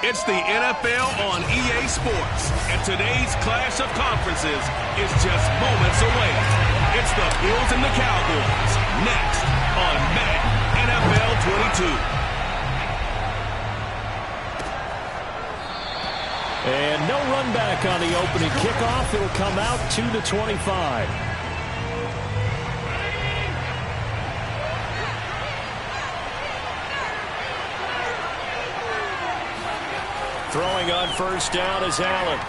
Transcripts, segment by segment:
It's the NFL on EA Sports, and today's clash of conferences is just moments away. It's the Bills and the Cowboys, next on Madden NFL 22. And no run back on the opening kickoff. It'll come out to the 25. Throwing on first down is Allen.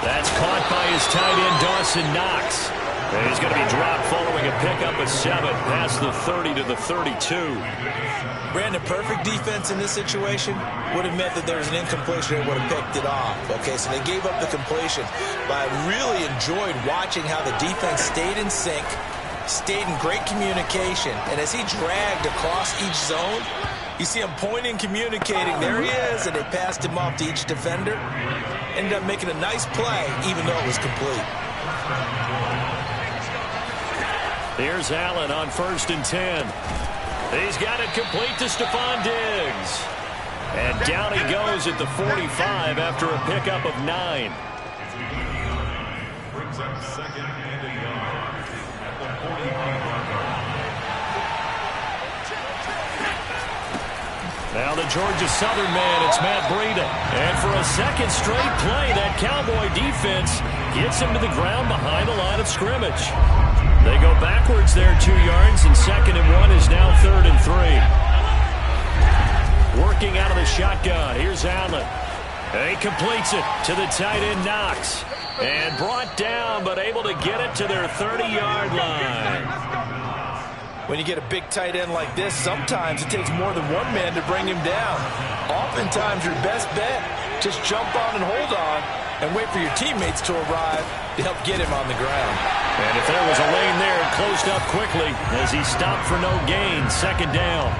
That's caught by his tight end, Dawson Knox. And he's going to be dropped following a pickup of 7 past the 30 to the 32. Brandon, perfect defense in this situation would have meant that there was an incompletion. They would have picked it off. Okay, so they gave up the completion. But I really enjoyed watching how the defense stayed in sync, stayed in great communication. And as he dragged across each zone, you see him pointing, communicating. There he is, and they passed him off to each defender. Ended up making a nice play, even though it was complete. Here's Allen on 1st and 10. He's got it complete to Stephon Diggs. And down he goes at the 45 after a pickup of 9. Brings up 2nd and a yard at the 45. Now the Georgia Southern man, it's Matt Breida. And for a second straight play, that Cowboy defense gets him to the ground behind the line of scrimmage. They go backwards there 2 yards, and 2nd and 1 is now 3rd and 3. Working out of the shotgun, here's Allen. He completes it to the tight end Knox. And brought down, but able to get it to their 30-yard line. When you get a big tight end like this, sometimes it takes more than one man to bring him down. Oftentimes, your best bet, just jump on and hold on and wait for your teammates to arrive to help get him on the ground. And if there was a lane there, it closed up quickly as he stopped for no gain. 2nd down.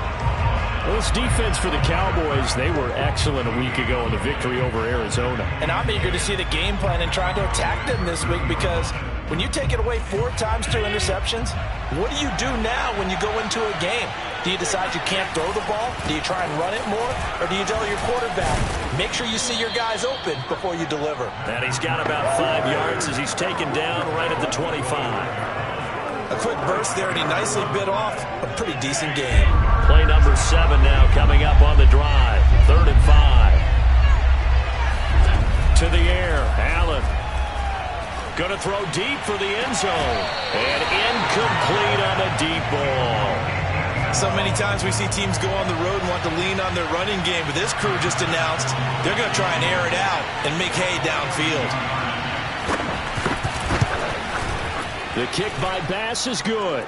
Well, this defense for the Cowboys, they were excellent a week ago in the victory over Arizona. And I'm eager to see the game plan and trying to attack them this week, because when you take it away 4 times through interceptions, what do you do now when you go into a game? Do you decide you can't throw the ball? Do you try and run it more? Or do you tell your quarterback, make sure you see your guys open before you deliver? And he's got about 5 yards as he's taken down right at the 25. A quick burst there, and he nicely bit off a pretty decent game. Play number 7 now coming up on the drive. 3rd and 5. To the air, Allen. Going to throw deep for the end zone. And incomplete on a deep ball. So many times we see teams go on the road and want to lean on their running game, but this crew just announced they're going to try and air it out and make hay downfield. The kick by Bass is good.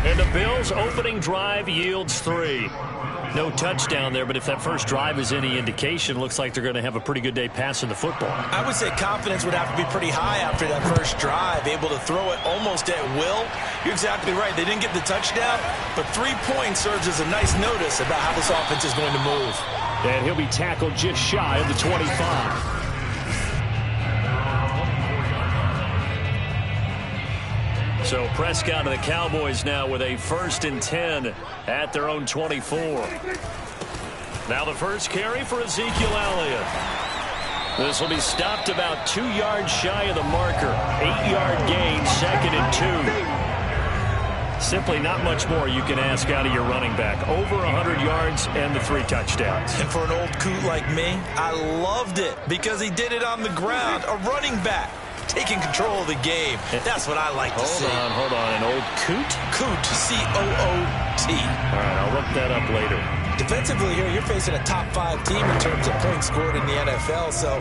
And the Bills' opening drive yields 3. No touchdown there, but if that first drive is any indication, looks like they're going to have a pretty good day passing the football. I would say confidence would have to be pretty high after that first drive, able to throw it almost at will. You're exactly right. They didn't get the touchdown, but 3 points serves as a nice notice about how this offense is going to move. And he'll be tackled just shy of the 25. So Prescott and the Cowboys now with a 1st and 10 at their own 24. Now the first carry for Ezekiel Elliott. This will be stopped about 2 yards shy of the marker. 8-yard gain, 2nd and 2. Simply not much more you can ask out of your running back. Over 100 yards and the 3 touchdowns. And for an old coot like me, I loved it because he did it on the ground. A running back taking control of the game. That's what I like to see. Hold on. An old coot? Coot, C-O-O-T. All right, I'll look that up later. Defensively here, you're facing a top 5 team in terms of points scored in the NFL. So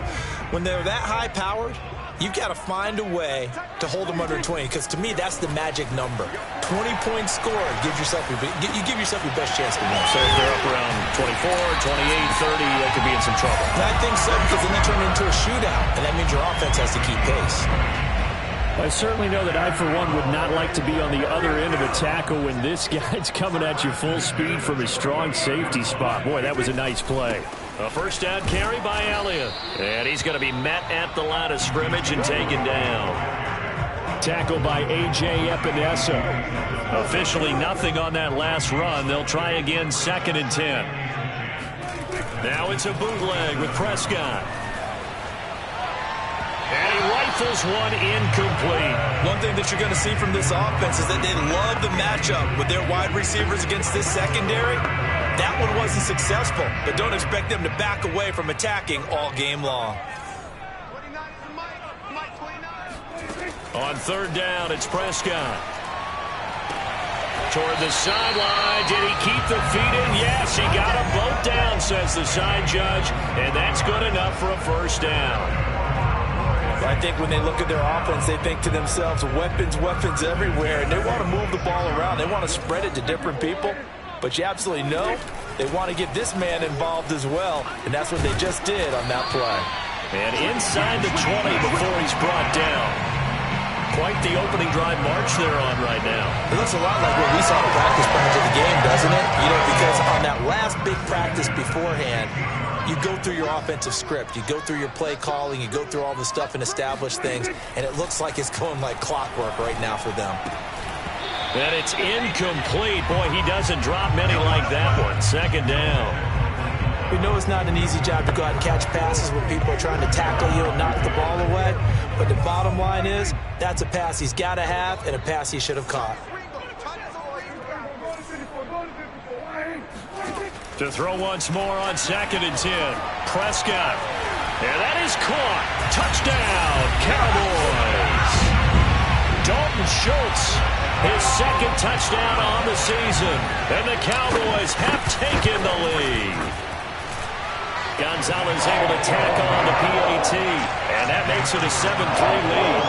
when they're that high-powered, you've got to find a way to hold them under 20, because to me, that's the magic number. 20 points scored, you give yourself your best chance to win. So if they're up around 24, 28, 30, they could be in some trouble. And I think so, because then you turn it into a shootout, and that means your offense has to keep pace. I certainly know that I, for one, would not like to be on the other end of a tackle when this guy's coming at you full speed from his strong safety spot. Boy, that was a nice play. A first down carry by Elliott. And he's going to be met at the line of scrimmage and taken down. Tackle by A.J. Epinesa. Officially nothing on that last run. They'll try again, 2nd and 10. Now it's a bootleg with Prescott. And he rifles one incomplete. One thing that you're going to see from this offense is that they love the matchup with their wide receivers against this secondary. That one wasn't successful, but don't expect them to back away from attacking all game long. On third down, it's Prescott. Toward the sideline. Did he keep the feet in? Yes, he got them both down, says the side judge, and that's good enough for a first down. I think when they look at their offense, they think to themselves, weapons, weapons everywhere, and they want to move the ball around. They want to spread it to different people, but you absolutely know they want to get this man involved as well, and that's what they just did on that play. And inside the 20 before he's brought down. Quite the opening drive march they're on right now. It looks a lot like what we saw in practice prior to the game, doesn't it? You know, because on that last big practice beforehand, you go through your offensive script. You go through your play calling. You go through all the stuff and establish things. And it looks like it's going like clockwork right now for them. And it's incomplete. Boy, he doesn't drop many like that one. Second down. We know it's not an easy job to go out and catch passes when people are trying to tackle you and knock the ball away. But the bottom line is, that's a pass he's got to have and a pass he should have caught. To throw once more on 2nd and 10. Prescott. And that is caught. Touchdown, Cowboys. Dalton Schultz, his second touchdown on the season. And the Cowboys have taken the lead. Gonzalez able to tack on the PAT. And that makes it a 7-3 lead.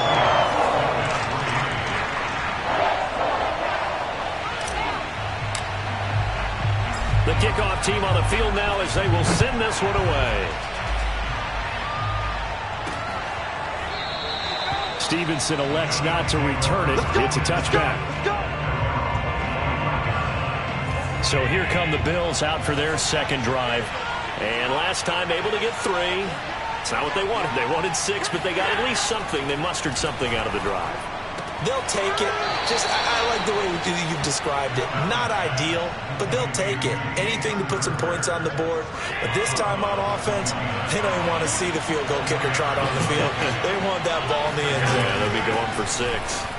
The kickoff team on the field now as they will send this one away. Stevenson elects not to return it. It's a touchback. So here come the Bills out for their second drive. And last time able to get 3. It's not what they wanted. They wanted 6, but they got at least something. They mustered something out of the drive. They'll take it. I like the way you've described it. Not ideal, but they'll take it. Anything to put some points on the board. But this time on offense, they don't even want to see the field goal kicker trot on the field. They want that ball in the end zone. Yeah, they'll be going for 6.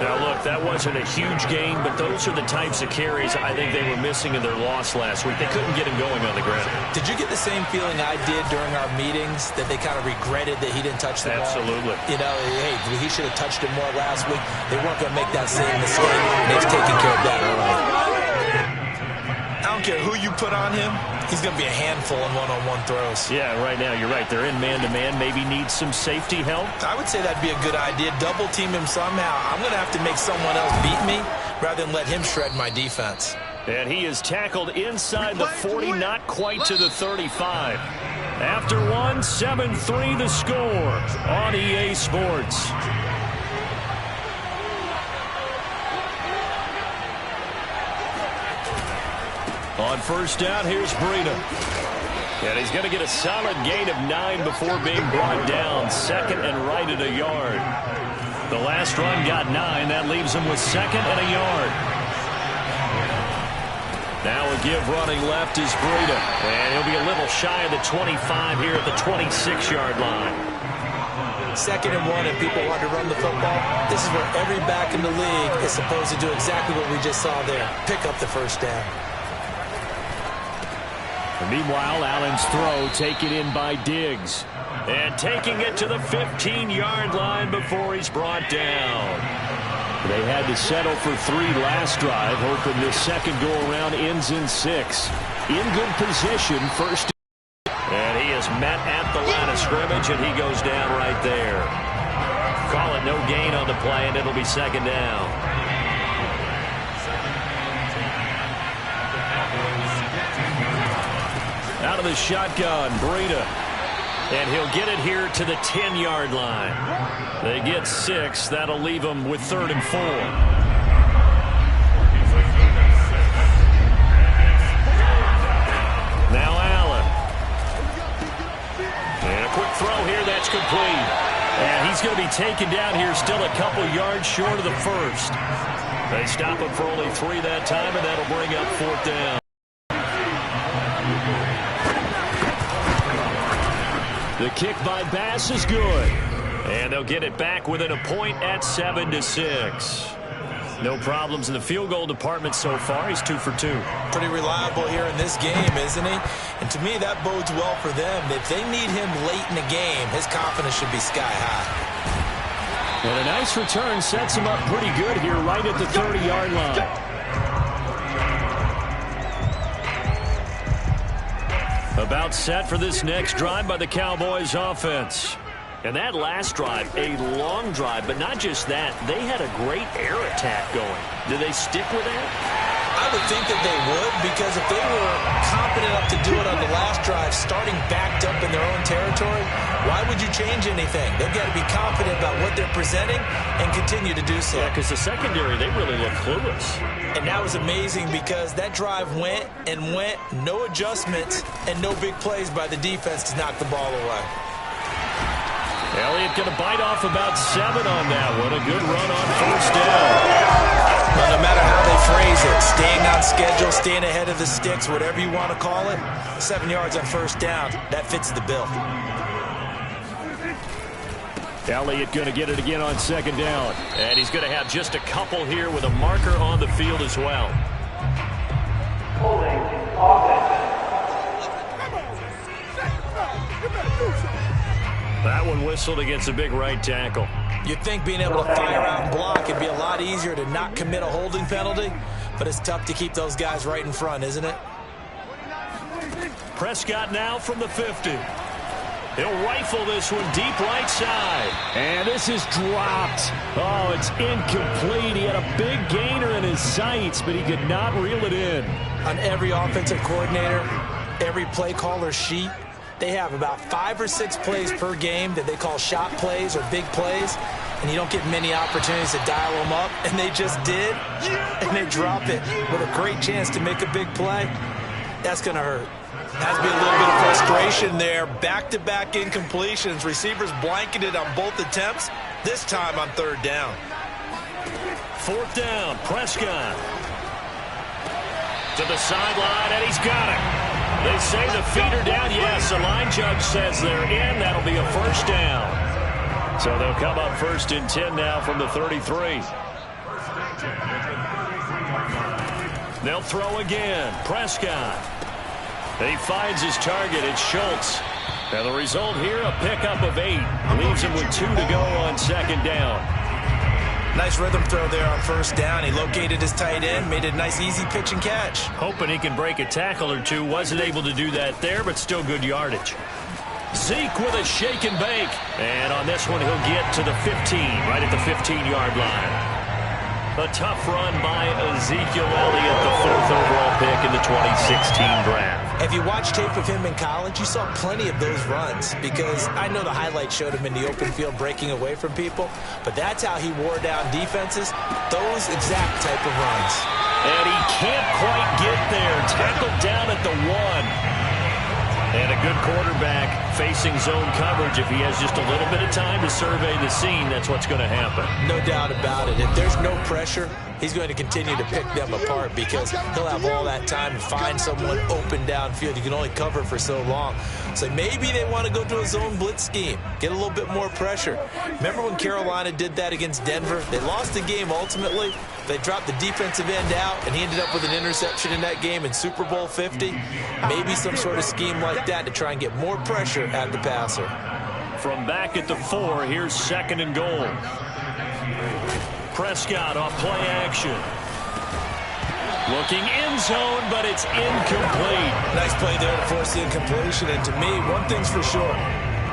Now, look, that wasn't a huge gain, but those are the types of carries I think they were missing in their loss last week. They couldn't get him going on the ground. Did you get the same feeling I did during our meetings, that they kind of regretted that he didn't touch the ball? Absolutely. You know, hey, he should have touched it more last week. They weren't going to make that same mistake. They've taken care of that early. I don't care who you put on him. He's going to be a handful in one-on-one throws. Yeah, right now, you're right. They're in man-to-man. Maybe needs some safety help. I would say that'd be a good idea. Double team him somehow. I'm going to have to make someone else beat me rather than let him shred my defense. And he is tackled inside the 40, not quite to the 35. After one, 7-3 the score on EA Sports. On first down, here's Breida. And he's going to get a solid gain of 9 before being brought down. 2nd and right at a yard. The last run got 9. That leaves him with 2nd and a yard. Now a give running left is Breida. And he'll be a little shy of the 25 here at the 26-yard line. 2nd and 1, and people want to run the football. This is where every back in the league is supposed to do exactly what we just saw there. Pick up the first down. Meanwhile, Allen's throw taken in by Diggs. And taking it to the 15-yard line before he's brought down. They had to settle for 3 last drive, hoping this second go-around ends in 6. In good position, first. And he is met at the line of scrimmage, and he goes down right there. Call it no gain on the play, and it'll be 2nd down. Out of the shotgun, Breida. And he'll get it here to the 10-yard line. They get 6. That'll leave them with 3rd and 4. Now Allen. And a quick throw here. That's complete. And he's going to be taken down here still a couple yards short of the first. They stop him for only 3 that time, and that'll bring up 4th down. The kick by Bass is good. And they'll get it back within a point at 7-6. No problems in the field goal department so far. He's 2 for 2. Pretty reliable here in this game, isn't he? And to me, that bodes well for them. If they need him late in the game, his confidence should be sky high. And a nice return sets him up pretty good here right at the 30-yard line. About set for this next drive by the Cowboys offense. And that last drive, a long drive, but not just that. They had a great air attack going. Do they stick with that? I would think that they would, because if they were confident enough to do it on the last drive, starting backed up in their own territory, why would you change anything? They've got to be confident about what they're presenting and continue to do so. Yeah, because the secondary, they really look clueless. And that was amazing because that drive went and went, no adjustments, and no big plays by the defense to knock the ball away. Elliott going to bite off about 7 on that one. A good run on 1st down. Well, no matter how they phrase it, staying on schedule, staying ahead of the sticks, whatever you want to call it, 7 yards on 1st down, that fits the bill. Elliott going to get it again on 2nd down. And he's going to have just a couple here with a marker on the field as well. Holding offense. That one whistled against a big right tackle. You'd think being able to fire out and block would be a lot easier to not commit a holding penalty, but it's tough to keep those guys right in front, isn't it? Prescott now from the 50. He'll rifle this one deep right side. And this is dropped. Oh, it's incomplete. He had a big gainer in his sights, but he could not reel it in. On every offensive coordinator, every play caller sheet, they have about 5 or 6 plays per game that they call shot plays or big plays, and you don't get many opportunities to dial them up, and they just did, and they drop it with a great chance to make a big play. That's going to hurt. Has to be a little bit of frustration there. Back-to-back incompletions. Receivers blanketed on both attempts, this time on 3rd down. 4th down, Prescott. To the sideline, and he's got it. They say the feet are down. Yes, the line judge says they're in. That'll be a 1st down. So they'll come up 1st and 10 now from the 33. They'll throw again. Prescott. He finds his target. It's Schultz. And the result here, a pickup of 8. Leaves him with 2 to go on 2nd down. Nice rhythm throw there on 1st down. He located his tight end, made a nice easy pitch and catch. Hoping he can break a tackle or two. Wasn't able to do that there, but still good yardage. Zeke with a shake and bake. And on this one, he'll get to the 15, right at the 15-yard line. A tough run by Ezekiel Elliott, the 4th overall pick in the 2016 draft. If you watched tape of him in college, you saw plenty of those runs, because I know the highlights showed him in the open field breaking away from people, but that's how he wore down defenses, those exact type of runs. And he can't quite get there. Tackled down at the 1. And a good quarterback facing zone coverage. If he has just a little bit of time to survey the scene, that's what's going to happen. No doubt about it. If there's no pressure, he's going to continue to pick them apart, because he'll have all that time to find someone open downfield. You can only cover for so long. So maybe they want to go to a zone blitz scheme, get a little bit more pressure. Remember when Carolina did that against Denver? They lost the game ultimately. They dropped the defensive end out, and he ended up with an interception in that game in Super Bowl 50. Maybe some sort of scheme like that to try and get more pressure at the passer. From back at the 4, here's 2nd and goal. Prescott off play action. Looking end zone, but it's incomplete. Nice play there to force the incompletion. And to me, one thing's for sure.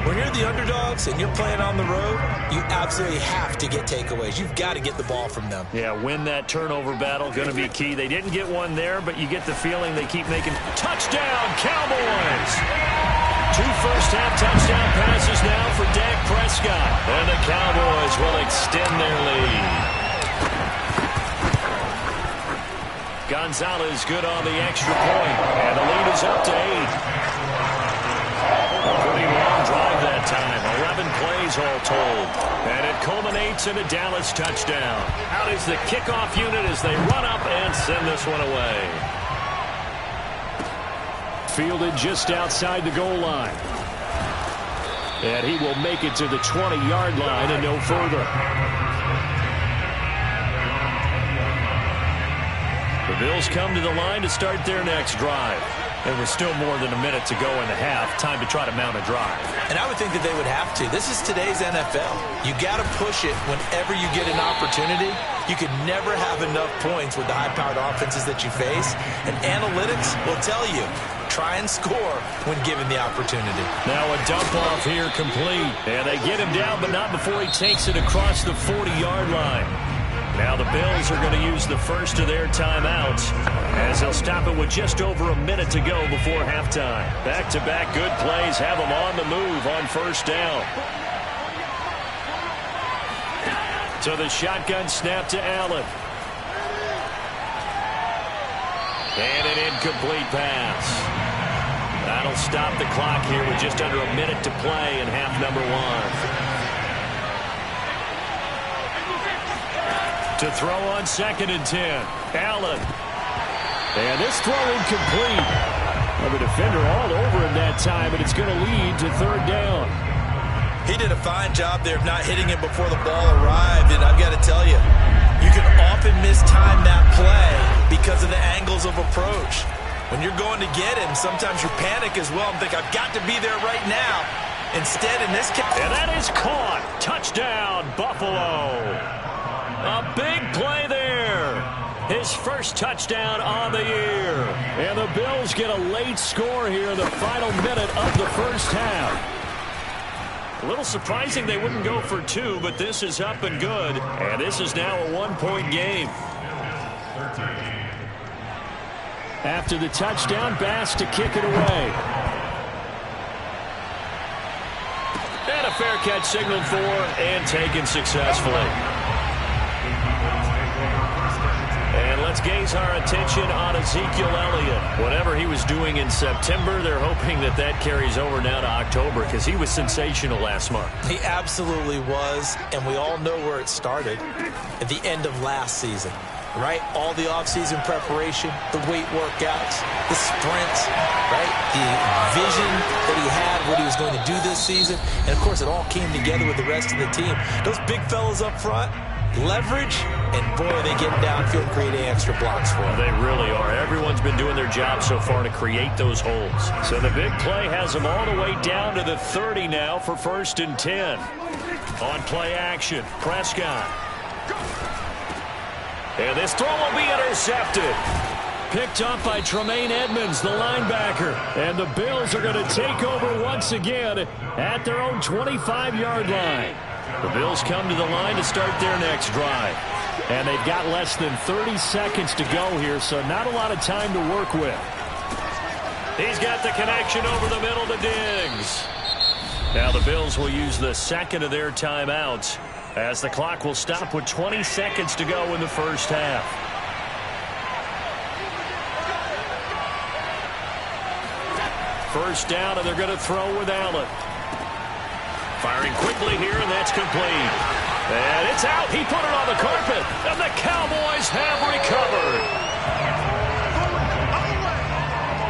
When you're the underdogs and you're playing on the road, you absolutely have to get takeaways. You've got to get the ball from them. Yeah, win that turnover battle, going to be key. They didn't get one there, but you get the feeling they keep making. Touchdown, Cowboys! 2 first-half touchdown passes now for Dak Prescott. And the Cowboys will extend their lead. Gonzalez good on the extra point, and the lead is up to 8. A pretty long drive that time, 11 plays all told. culminates in a Dallas touchdown. Out is the kickoff unit as they run up and send this one away. Fielded just outside the goal line. And he will make it to the 20-yard line and no further. The Bills come to the line to start their next drive. There was still more than a minute to go in the half. Time to try to mount a drive. And I would think that they would have to. This is today's NFL. You got to push it whenever you get an opportunity. You could never have enough points with the high-powered offenses that you face. And analytics will tell you, try and score when given the opportunity. Now a dump off here complete. And they get him down, but not before he takes it across the 40-yard line. Now the Bills are going to use the first of their timeouts as they'll stop it with just over a minute to go before halftime. Back-to-back good plays have them on the move on first down. So the shotgun snap to Allen. And an incomplete pass. That'll stop the clock here with just under a minute to play in half number one. To throw on 2nd and 10. Allen. And this throw incomplete. Well, the defender all over him that time, and it's going to lead to 3rd down. He did a fine job there of not hitting him before the ball arrived, and I've got to tell you, you can often mistime that play because of the angles of approach. When you're going to get him, sometimes you panic as well and think, I've got to be there right now. Instead, in this case... And that is caught. Touchdown, Buffalo. A big play there. His first touchdown on the year. And the Bills get a late score here in the final minute of the first half. A little surprising they wouldn't go for 2, but this is up and good. And this is now a 1-point game. After the touchdown, Bass to kick it away. And a fair catch signaled for and taken successfully. And let's gaze our attention on Ezekiel Elliott. Whatever he was doing in September, they're hoping that that carries over now to October because he was sensational last month. He absolutely was, and we all know where it started at the end of last season, right? All the offseason preparation, the weight workouts, the sprints, right? The vision that he had, what he was going to do this season, and of course it all came together with the rest of the team. Those big fellas up front, leverage, and boy, are they getting downfield creating extra blocks for them. They really are. Everyone's been doing their job so far to create those holes. So the big play has them all the way down to the 30 now for 1st and 10. On play action, Prescott. And this throw will be intercepted. Picked up by Tremaine Edmonds, the linebacker. And the Bills are going to take over once again at their own 25-yard line. The Bills come to the line to start their next drive. And they've got less than 30 seconds to go here, so not a lot of time to work with. He's got the connection over the middle to Diggs. Now the Bills will use the second of their timeouts as the clock will stop with 20 seconds to go in the first half. First down, and they're going to throw with Allen. Firing quickly here, and that's complete. And it's out. He put it on the carpet, and the Cowboys have recovered.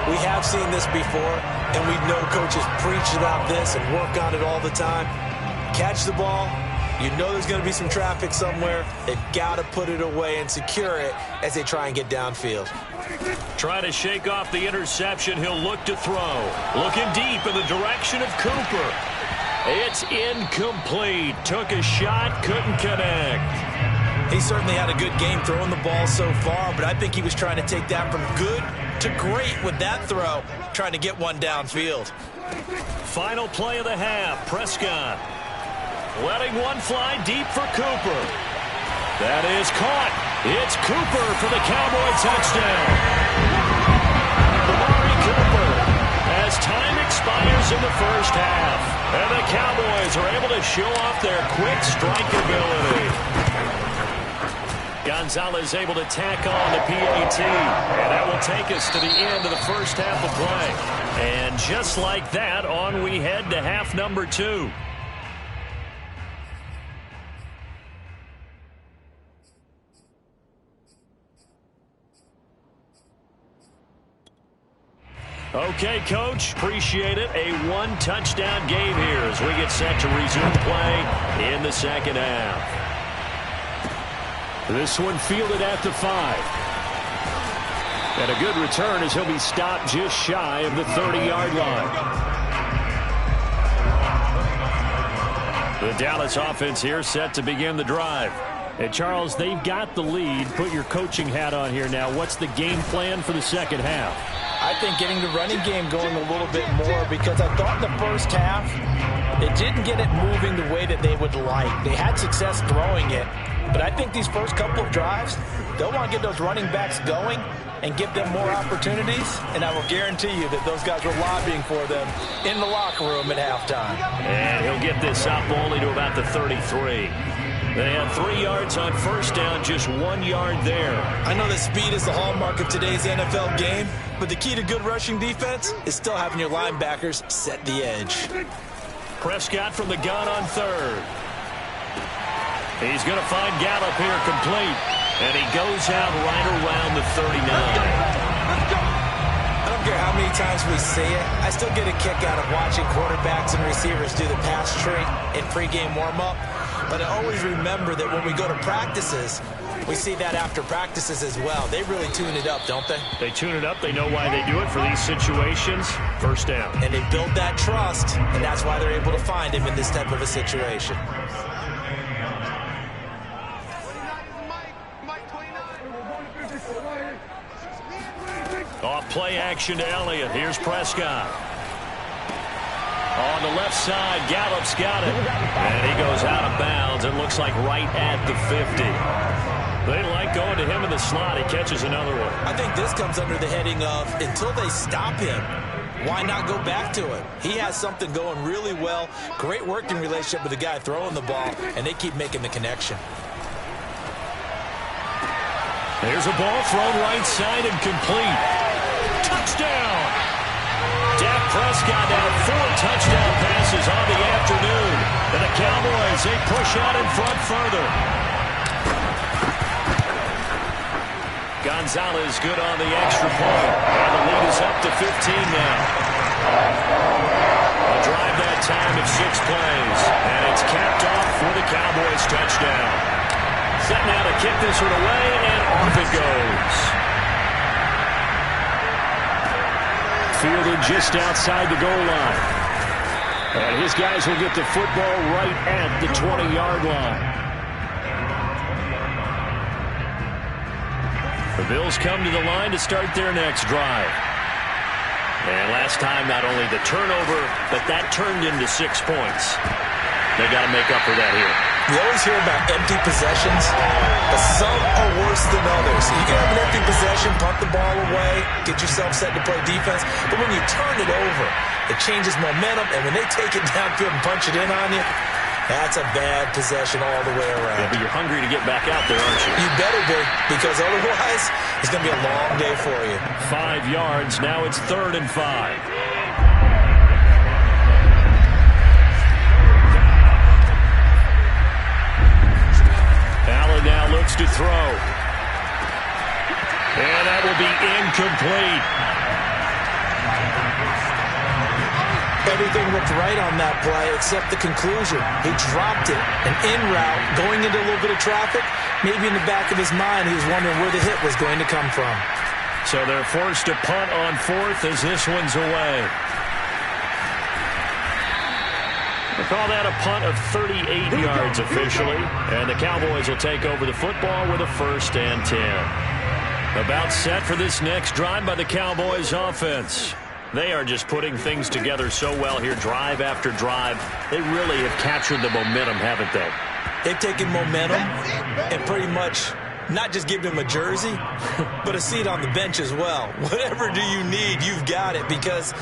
We have seen this before, and we know coaches preach about this and work on it all the time. Catch the ball. You know there's going to be some traffic somewhere. They've got to put it away and secure it as they try and get downfield. Trying to shake off the interception. He'll look to throw. Looking deep in the direction of Cooper. It's incomplete. Took a shot, couldn't connect. He certainly had a good game throwing the ball so far, but I think he was trying to take that from good to great with that throw, trying to get one downfield. Final play of the half, Prescott. Letting one fly deep for Cooper. That is caught. It's Cooper for the Cowboy touchdown. Amari Cooper as time expires in the first half. And the Cowboys are able to show off their quick strike ability. Gonzalez able to tack on the PAT. And that will take us to the end of the first half of play. And just like that, on we head to half number 2. Okay, Coach, appreciate it. A one-touchdown game here as we get set to resume play in the second half. This one fielded at the 5. And a good return as he'll be stopped just shy of the 30-yard line. The Dallas offense here set to begin the drive. And Charles, they've got the lead. Put your coaching hat on here now. What's the game plan for the second half? I think getting the running game going a little bit more, because I thought in the first half it didn't get it moving the way that they would like. They had success throwing it, but I think these first couple of drives, they'll want to get those running backs going and give them more opportunities, and I will guarantee you that those guys were lobbying for them in the locker room at halftime. And he'll get this up only to about the 33. They had 3 yards on first down, just 1 yard there. I know that speed is the hallmark of today's NFL game, but the key to good rushing defense is still having your linebackers set the edge. Prescott from the gun on third. He's going to find Gallup here complete, and he goes out right around the 39. I don't care how many times we see it, I still get a kick out of watching quarterbacks and receivers do the pass tree in pregame warm-up. But I always remember that when we go to practices, we see that after practices as well. They really tune it up, don't they? They tune it up. They know why they do it for these situations. First down. And they build that trust, and that's why they're able to find him in this type of a situation. Off play action to Elliott. Here's Prescott. On the left side, Gallup's got it. And he goes out of bounds. It looks like right at the 50. They like going to him in the slot. He catches another one. I think this comes under the heading of, until they stop him, why not go back to it? He has something going really well. Great working relationship with the guy throwing the ball, and they keep making the connection. There's a ball thrown right side and complete. Touchdown! Dak Prescott now 4 touchdown passes on the afternoon. And the Cowboys, they push out in front further. Gonzalez good on the extra point. And the lead is up to 15 now. A drive that time of 6 plays. And it's capped off for the Cowboys touchdown. Set now to kick this one away, and off it goes. Fielded just outside the goal line. And his guys will get the football right at the 20-yard line. The Bills come to the line to start their next drive. And last time, not only the turnover, but that turned into 6 points. They got to make up for that here. We always hear about empty possessions, but some are worse than others. You can have an empty possession, punt the ball away, get yourself set to play defense, but when you turn it over, it changes momentum, and when they take it downfield and punch it in on you, that's a bad possession all the way around. Yeah, but you're hungry to get back out there, aren't you? You better be, because otherwise, it's going to be a long day for you. 5 yards, now it's 3rd and 5. Allen now looks to throw. And that will be incomplete. Everything looked right on that play except the conclusion. He dropped it. An in route, going into a little bit of traffic. Maybe in the back of his mind, he was wondering where the hit was going to come from. So they're forced to punt on 4th as this one's away. They call that a punt of 38 yards officially. And the Cowboys will take over the football with a 1st and 10. About set for this next drive by the Cowboys offense. They are just putting things together so well here, drive after drive. They really have captured the momentum, haven't they? They've taken momentum and pretty much not just given him a jersey, but a seat on the bench as well. Whatever do you need, you've got it, because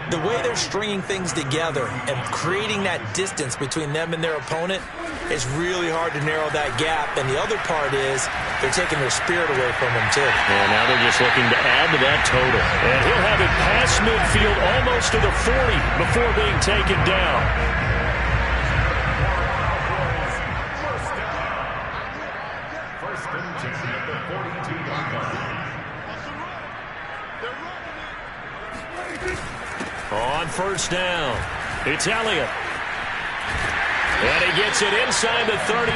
the way they're stringing things together and creating that distance between them and their opponent, it's really hard to narrow that gap. And the other part is they're taking their spirit away from them, too. And now they're just looking to add to that total. And he'll have it past midfield almost to the 40 before being taken down. first down. It's Elliott. And he gets it inside the 35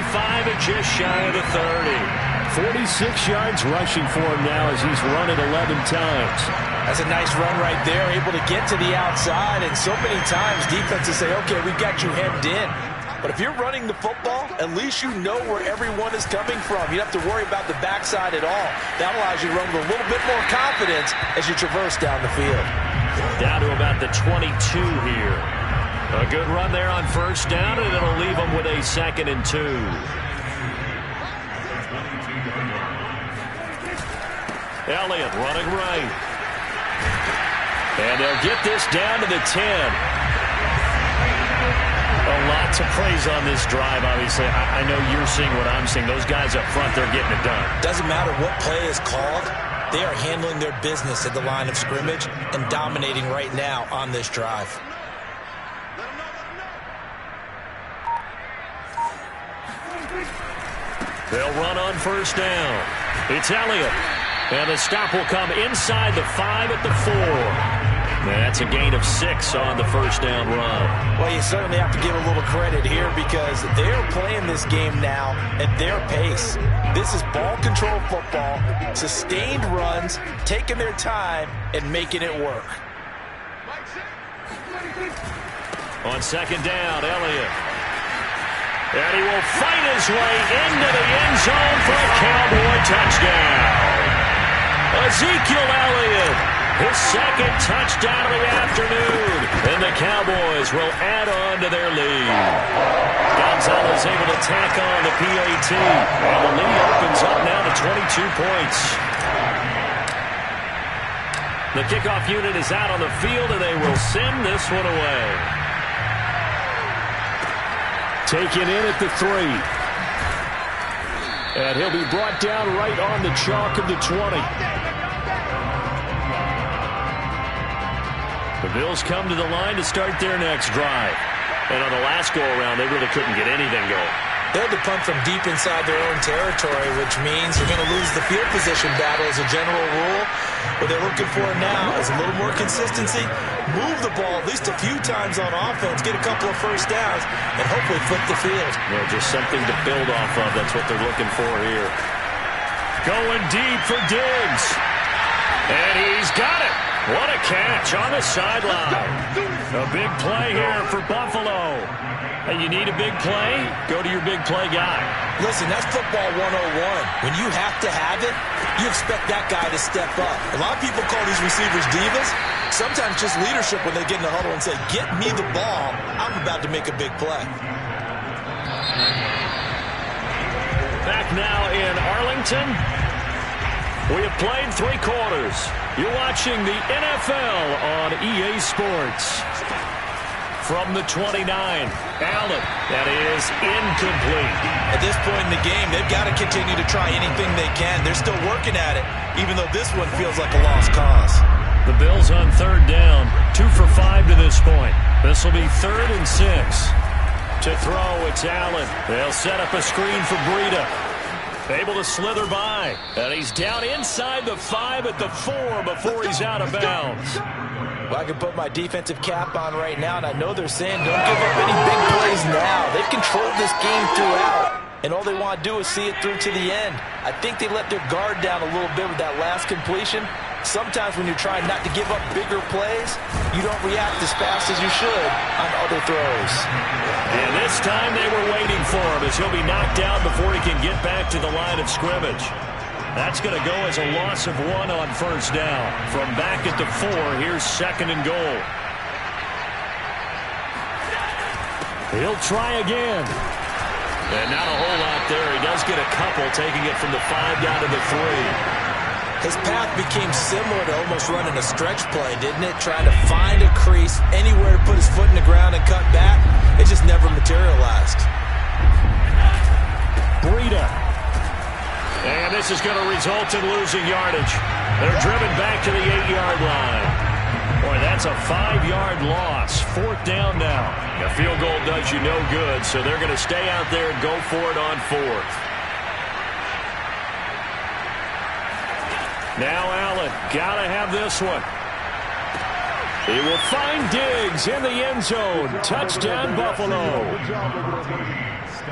and just shy of the 30. 46 yards rushing for him now as he's run it 11 times. That's a nice run right there, able to get to the outside. And so many times defenses say, okay, we've got you hemmed in. But if you're running the football, at least you know where everyone is coming from. You don't have to worry about the backside at all. That allows you to run with a little bit more confidence as you traverse down the field. Down to about the 22 here. A good run there on first down, and it'll leave them with a 2nd and 2. Elliott running right. And they'll get this down to the 10. A lot to praise on this drive, obviously. I know you're seeing what I'm seeing. Those guys up front, they're getting it done. Doesn't matter what play is called. They are handling their business at the line of scrimmage and dominating right now on this drive. They'll run on first down. It's Elliott. And the stop will come inside the 5 at the 4. That's a gain of 6 on the first down run. Well, you certainly have to give a little credit here because they're playing this game now at their pace. This is ball control football, sustained runs, taking their time, and making it work. On second down, Elliott. And he will fight his way into the end zone for a Cowboy touchdown. Ezekiel Elliott, his 2nd touchdown of the afternoon. And the Cowboys will add on to their lead. Gonzalez able to tack on the PAT. And the lead opens up now to 22 points. The kickoff unit is out on the field, and they will send this one away. Taken in at the 3. And he'll be brought down right on the chalk of the 20. The Bills come to the line to start their next drive. And on the last go-around, they really couldn't get anything going. They had to punt from deep inside their own territory, which means they're going to lose the field position battle as a general rule. What they're looking for now is a little more consistency, move the ball at least a few times on offense, get a couple of first downs, and hopefully flip the field. Well, just something to build off of. That's what they're looking for here. Going deep for Diggs. And he's got it. What a catch on the sideline. A big play here for Buffalo. Hey, you need a big play? Go to your big play guy. Listen, that's football 101. When you have to have it, you expect that guy to step up. A lot of people call these receivers divas. Sometimes just leadership when they get in the huddle and say, get me the ball. I'm about to make a big play. Back now in Arlington. We have played 3 quarters. You're watching the NFL on EA Sports. From the 29, Allen. That is incomplete. At this point in the game, they've got to continue to try anything they can. They're still working at it, even though this one feels like a lost cause. The Bills on third down, 2 for 5 to this point. This will be 3rd and 6. To throw, it's Allen. They'll set up a screen for Breida. Able to slither by. And he's down inside the 5 at the 4 before he's out of bounds. Well, I can put my defensive cap on right now, and I know they're saying don't give up any big plays now. They've controlled this game throughout, and all they want to do is see it through to the end. I think they let their guard down a little bit with that last completion. Sometimes when you're trying not to give up bigger plays, you don't react as fast as you should on other throws. And this time they were waiting for him as he'll be knocked out before he can get back to the line of scrimmage. That's going to go as a loss of 1 on first down. From back at the 4, here's 2nd and goal. He'll try again. And not a whole lot there. He does get a couple, taking it from the 5 down to the 3. His path became similar to almost running a stretch play, didn't it? Trying to find a crease, anywhere to put his foot in the ground and cut back. It just never materialized. Breida. And this is going to result in losing yardage. They're driven back to the 8-yard line. Boy, that's a 5-yard loss. 4th down now. A field goal does you no good, so they're going to stay out there and go for it on 4th. Now Allen, gotta have this one. He will find Diggs in the end zone. Touchdown, Buffalo.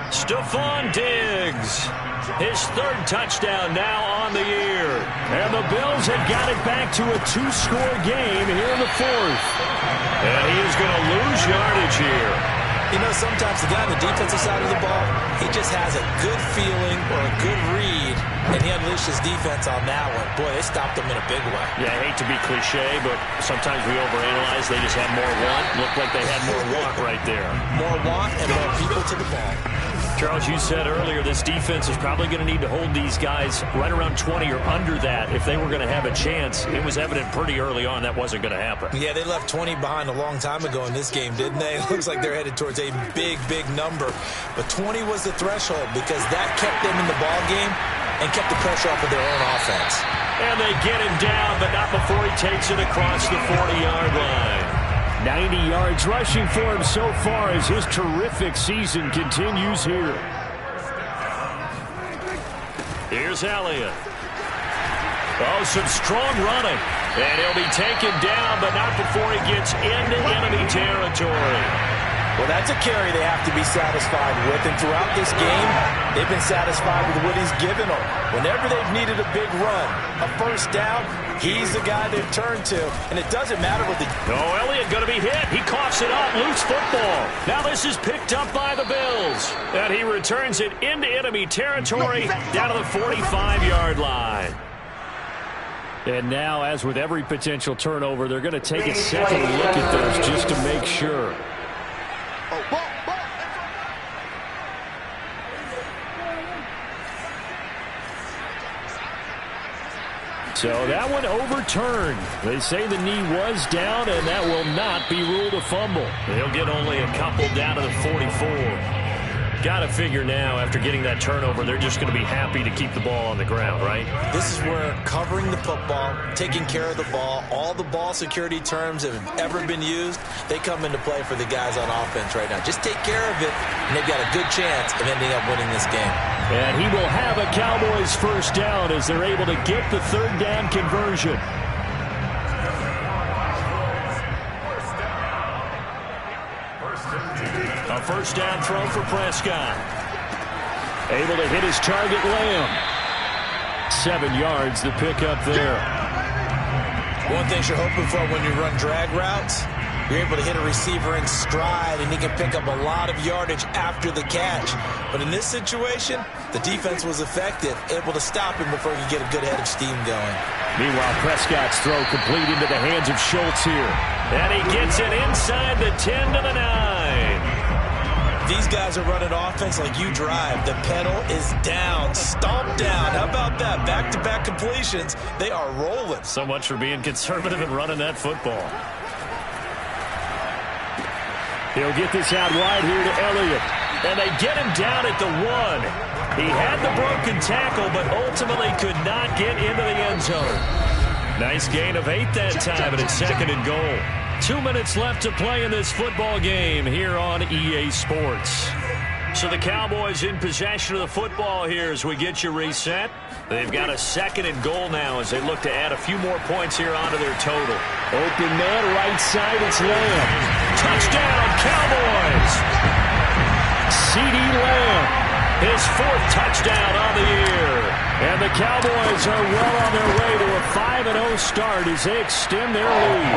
Stephon Diggs, his third touchdown now on the year. And the Bills have got it back to a 2-score game here in the fourth. And he is going to lose yardage here. You know, sometimes the guy on the defensive side of the ball, he just has a good feeling or a good read, and he unleashed his defense on that one. Boy, they stopped him in a big way. Yeah, I hate to be cliche, but sometimes we overanalyze. They just had more want. Looked like they had more want right there. More want and more people to the ball. Charles, you said earlier this defense is probably going to need to hold these guys right around 20 or under that if they were going to have a chance. It was evident pretty early on that wasn't going to happen. Yeah, they left 20 behind a long time ago in this game, didn't they? It looks like they're headed towards a big, big number. But 20 was the threshold because that kept them in the ball game and kept the pressure off of their own offense. And they get him down, but not before he takes it across the 40-yard line. 90 yards rushing for him so far as his terrific season continues here. Here's Elliott. Oh, some strong running. And he'll be taken down, but not before he gets into enemy territory. Well, that's a carry they have to be satisfied with. And throughout this game, they've been satisfied with what he's given them. Whenever they've needed a big run, a first down, he's the guy they've turned to. And it doesn't matter what the... Oh, Elliott going to be hit. He coughs it up. Loose football. Now this is picked up by the Bills. And he returns it into enemy territory down to the 45-yard line. And now, as with every potential turnover, they're going to take a second look at those just to make sure. So that one overturned. They say the knee was down, and that will not be ruled a fumble. He'll get only a couple down to the 44. Got to figure now, after getting that turnover, they're just going to be happy to keep the ball on the ground, right? This is where covering the football, taking care of the ball, all the ball security terms that have ever been used, they come into play for the guys on offense right now. Just take care of it, and they've got a good chance of ending up winning this game. And he will have a Cowboys first down as they're able to get the third down conversion. A first down throw for Prescott. Able to hit his target, Lamb. 7 yards, the pickup there. One thing you're hoping for when you run drag routes, you're able to hit a receiver in stride, and he can pick up a lot of yardage after the catch. But in this situation, the defense was effective, able to stop him before he could get a good head of steam going. Meanwhile, Prescott's throw complete into the hands of Schultz here. And he gets it inside the 10 to the 9. These guys are running offense like you drive. The pedal is down, stomped down. How about that? Back-to-back completions. They are rolling. So much for being conservative and running that football. He'll get this out wide here to Elliott. And they get him down at the 1. He had the broken tackle, but ultimately could not get into the end zone. Nice gain of 8 that time, and it's 2nd and goal. 2 minutes left to play in this football game here on EA Sports. So the Cowboys in possession of the football here as we get you reset. They've got a 2nd and goal now as they look to add a few more points here onto their total. Open man, right side, it's Lamb. Touchdown, Cowboys! CeeDee Lamb. His 4th touchdown on the year. And the Cowboys are well on their way to a 5-0 start as they extend their lead.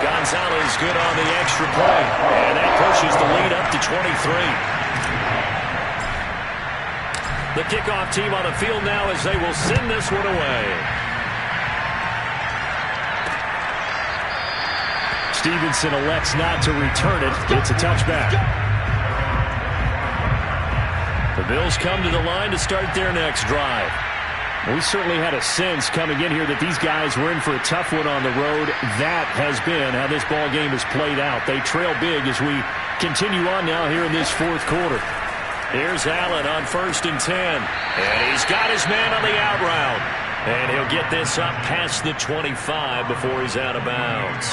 Gonzalez good on the extra point. And that pushes the lead up to 23. The kickoff team on the field now as they will send this one away. Stevenson elects not to return it. It's a touchback. The Bills come to the line to start their next drive. We certainly had a sense coming in here that these guys were in for a tough one on the road. That has been how this ball game has played out. They trail big as we continue on now here in this fourth quarter. Here's Allen on 1st and 10. And he's got his man on the out route. And he'll get this up past the 25 before he's out of bounds.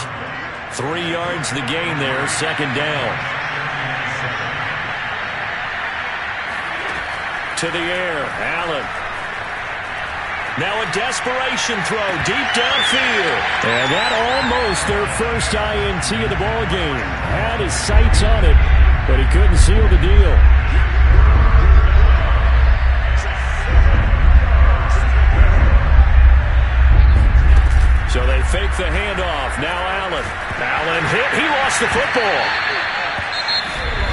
3 yards the gain there, 2nd down. To the air, Allen. Now a desperation throw deep downfield. And that almost their first INT of the ball game. Had his sights on it, but he couldn't seal the deal. So they fake the handoff. Now Allen. Allen hit. He lost the football.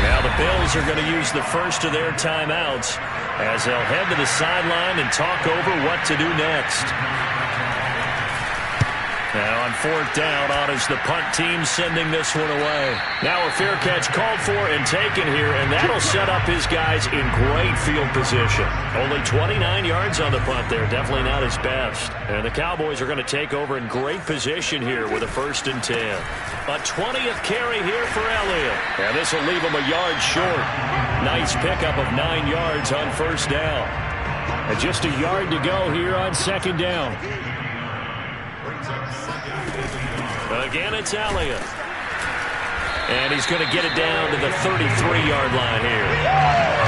Now the Bills are going to use the first of their timeouts as they'll head to the sideline and talk over what to do next. Now on fourth down, on is the punt team sending this one away. Now a fair catch called for and taken here, and that'll set up his guys in great field position. Only 29 yards on the punt there. Definitely not his best. And the Cowboys are going to take over in great position here with a 1st and 10. A 20th carry here for Elliott. And this will leave him a yard short. Nice pickup of 9 yards on 1st down. And just a yard to go here on 2nd down. Again, it's Elliott. And he's going to get it down to the 33-yard line here.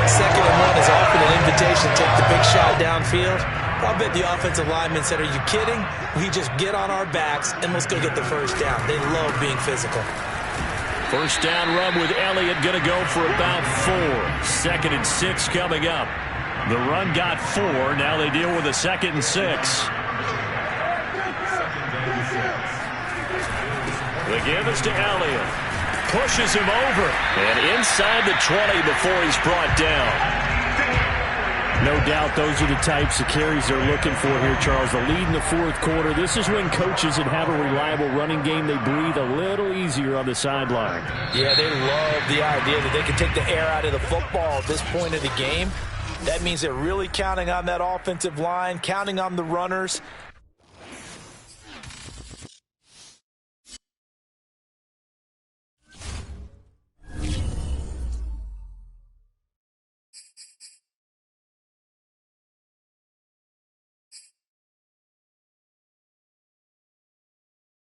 2nd and 1 is often an invitation to take the big shot downfield. I'll bet the offensive lineman said, are you kidding? We just get on our backs and let's go get the 1st down. They love being physical. 1st down run with Elliott going to go for about 4. 2nd and 6 coming up. The run got 4. Now they deal with a 2nd and 6. The give is to Elliott. Pushes him over. And inside the 20 before he's brought down. No doubt those are the types of carries they're looking for here, Charles. The lead in the 4th quarter. This is when coaches that have a reliable running game, they breathe a little easier on the sideline. Yeah, they love the idea that they can take the air out of the football at this point of the game. That means they're really counting on that offensive line, counting on the runners.